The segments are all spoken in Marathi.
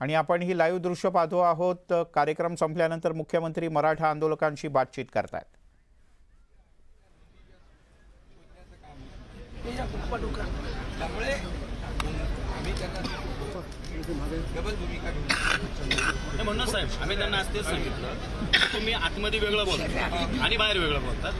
आणि आपण ही लाईव्ह दृश्य पाहतो आहोत। कार्यक्रम संपल्यानंतर मुख्यमंत्री मराठा आंदोलकांशी बातचीत करतात। म्हणून साहेब आम्ही त्यांना आज तेच सांगितलं, तुम्ही आतमध्ये वेगळं बोलता आणि बाहेर वेगळं बोलतात।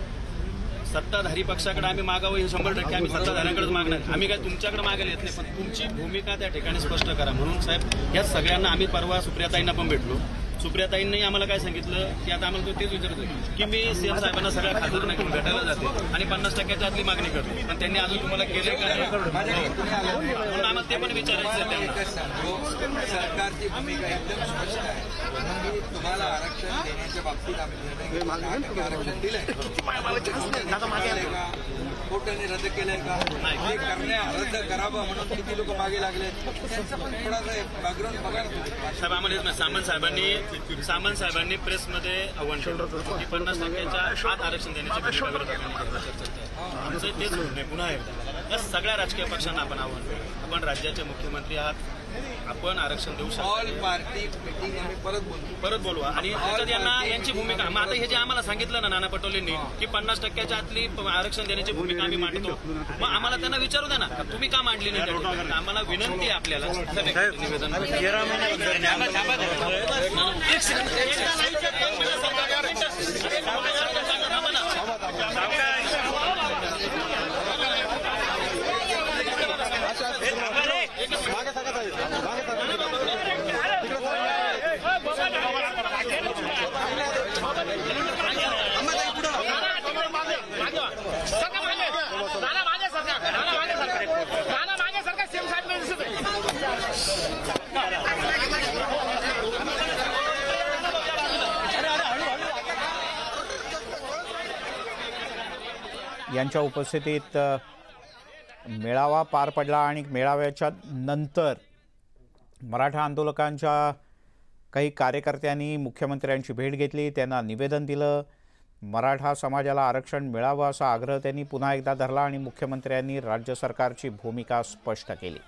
सत्ताधारी पक्षाकडे आम्ही मागावं हे 100% आम्ही सत्ताधाऱ्यांकडेच मागणार। आम्ही काय तुमच्याकडे मागायला येत नाही, पण तुमची भूमिका त्या ठिकाणी स्पष्ट करा। म्हणून साहेब या सगळ्यांना आम्ही परवा सुप्रियाताईंना पण भेटलो। सुप्रियाताईंनी आम्हाला काय सांगितलं की आता आम्हाला तेच विचारत की मी सीएम साहेबांना सगळ्या खासदारांना घेऊन भेटायला जाते आणि 50% आतली मागणी करते, पण त्यांनी अजून तुम्हाला केले का नाही म्हणून आम्हाला ते पण विचारायचं आहे। सरकारची भूमिका एकदम स्पष्ट आहे। तुम्हाला आरक्षण देण्याच्या बाबतीत आम्ही आरक्षण दिलंय, कोर्टाने रद्द केलंय का ते रद्द करावं म्हणून किती लोक मागे लागले, त्यांचं पण थोडासा बॅकग्राऊंड बघा साहेब। आम्हाला सामंत साहेबांनी प्रेसमध्ये आव्हान केलं की 50%च्या आत आरक्षण देण्याची भूमिका करत आमचं तेच म्हणणं आहे। पुन्हा एकदा या सगळ्या राजकीय पक्षांना आपण आव्हान करू, आपण राज्याचे मुख्यमंत्री आहात, आपण आरक्षण देऊ शकतो। ऑल पार्टी मीटिंग आम्ही परत बोलवा आणि त्याच्यात यांना यांची भूमिका मग आता हे जे आम्हाला सांगितलं ना नाना पटोलेंनी की 50%च्या आतली आरक्षण देण्याची भूमिका आम्ही मांडतो, मग आम्हाला त्यांना विचारू द्या ना तुम्ही का मांडली नाही। आम्हाला विनंती आहे आपल्याला निवेदन यांच्या उपस्थितीत मेळावा पार पडला आणि मेळाव्याच्या नंतर मराठा आंदोलकांच्या काही कार्यकर्त्यांनी मुख्यमंत्र्यांची भेट घेतली, त्यांना निवेदन दिलं। मराठा समाजाला आरक्षण मिळावं असा आग्रह त्यांनी पुन्हा एकदा धरला आणि मुख्यमंत्र्यांनी राज्य सरकारची भूमिका स्पष्ट केली।